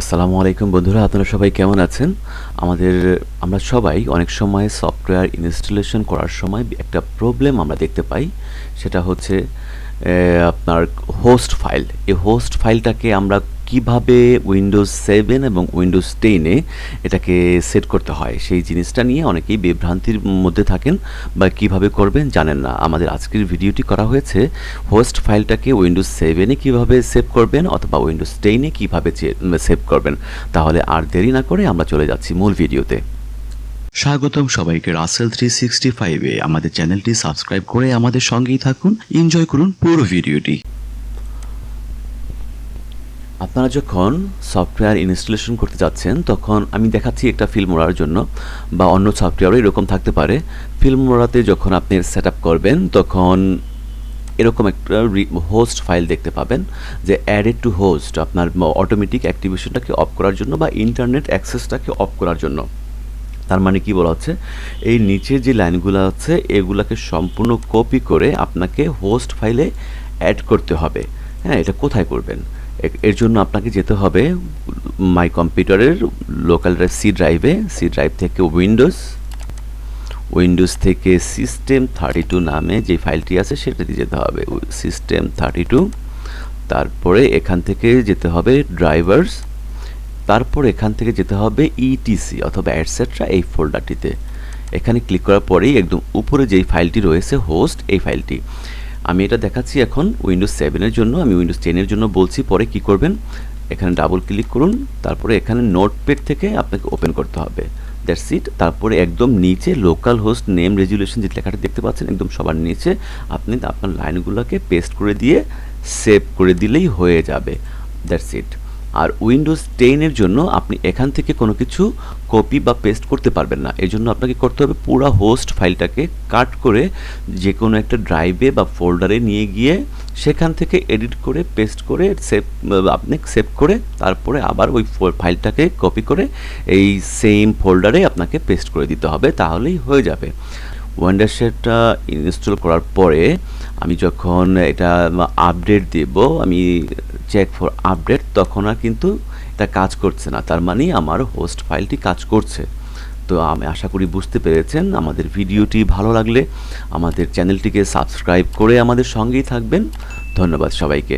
আসসালামু আলাইকুম বন্ধুরা, আপনারা সবাই কেমন আছেন? আমরা সবাই অনেক সময় সফটওয়্যার ইনস্টলেশন করার সময় একটা প্রবলেম আমরা দেখতে পাই। সেটা হচ্ছে আপনার হোস্ট ফাইল। এই হোস্ট ফাইলটাকে আমরা কিভাবে উইন্ডোজ 7 এবং উইন্ডোজ 10-এ এটাকে সেট করতে হয়, সেই জিনিসটা নিয়ে অনেকেই বিভ্রান্তির মধ্যে থাকেন বা কিভাবে করবেন জানেন না। আমাদের আজকের ভিডিওটি করা হয়েছে হোস্ট ফাইলটাকে উইন্ডোজ 7-এ কিভাবে সেভ করবেন অথবা উইন্ডোজ 10-এ কিভাবে সেভ করবেন। তাহলে আর দেরি না করে আমরা চলে যাচ্ছি মূল ভিডিওতে। স্বাগতম সবাইকে রাসেল 365-এ। আমাদের চ্যানেলটি সাবস্ক্রাইব করে আমাদের সঙ্গেই থাকুন, এনজয় করুন পুরো ভিডিওটি। আপনারা যখন সফটওয়্যার ইনস্টলেশন করতে যাচ্ছেন তখন আমি দেখাচ্ছি একটা ফিল্মোরার জন্য, বা অন্য সফটওয়্যারও এরকম থাকতে পারে। ফিল্মোরাতে যখন আপনি সেট আপ করবেন তখন এরকম একটা হোস্ট ফাইল দেখতে পাবেন যে অ্যাডেড টু হোস্ট, আপনার অটোমেটিক অ্যাক্টিভেশনটাকে অফ করার জন্য বা ইন্টারনেট অ্যাক্সেসটাকে অফ করার জন্য। তার মানে কি বলা হচ্ছে, এই নিচে যে লাইনগুলো আছে এগুলাকে সম্পূর্ণ কপি করে আপনাকে হোস্ট ফাইলে অ্যাড করতে হবে। হ্যাঁ, এটা কোথায় করবেন? এর জন্য আপনাকে যেতে হবে মাই কম্পিউটারের লোকাল সি ড্রাইভ থেকে উইন্ডোজ থেকে System32 নামে যে ফাইলটি আছে সেটাতে যেতে হবে, System32। তারপরে এখান থেকে যেতে হবে ড্রাইভার্স, তারপর এখান থেকে যেতে হবে ইটিসি অথবা অ্যাটসেট্রা এই ফোল্ডারটিতে। এখানে ক্লিক করার পরেই একদম উপরে যেই ফাইলটি রয়েছে হোস্ট, এই ফাইলটি আমি এটা দেখাচ্ছি এখন উইন্ডোজ 7-এর জন্য। আমি উইন্ডোজ 10-এর জন্য বলছি, পরে কি করবেন, এখানে ডাবল ক্লিক করুন, তারপরে এখানে নোটপ্যাড থেকে আপনাকে ওপেন করতে হবে। That's it. তারপরে একদম নিচে লোকাল হোস্ট নেম রেজুলেশন যে লেখাটা দেখতে পাচ্ছেন একদম সবার নিচে আপনি আপনার লাইনগুলোকে পেস্ট করে দিয়ে সেভ করে দিলেই হয়ে যাবে। That's it. আর উইন্ডোজ 10-এর জন্য আপনি এখান থেকে কোনো কিছু কপি বা পেস্ট করতে পারবেন না। এই জন্য আপনাকে করতে হবে পুরো হোস্ট ফাইলটাকে কাট করে যে কোনো একটা ড্রাইভে বা ফোল্ডারে নিয়ে গিয়ে সেখান থেকে এডিট করে পেস্ট করে আপনি সেভ করে তারপরে আবার ওই ফাইলটাকে কপি করে এই সেম ফোল্ডারে আপনাকে পেস্ট করে দিতে হবে, তাহলেই হয়ে যাবে। ওয়ান্ডারশেডটা ইনস্টল করার পরে আমি যখন এটা আপডেট দেব, আমি চেক ফর আপডেট, তখন আর কিন্তু এটা কাজ করছে না। তার মানে আমার হোস্ট ফাইলটি কাজ করছে। তো আমি আশা করি বুঝতে পেরেছেন। আমাদের ভিডিওটি ভালো লাগলে আমাদের চ্যানেলটিকে সাবস্ক্রাইব করে আমাদের সঙ্গেই থাকবেন। ধন্যবাদ সবাইকে।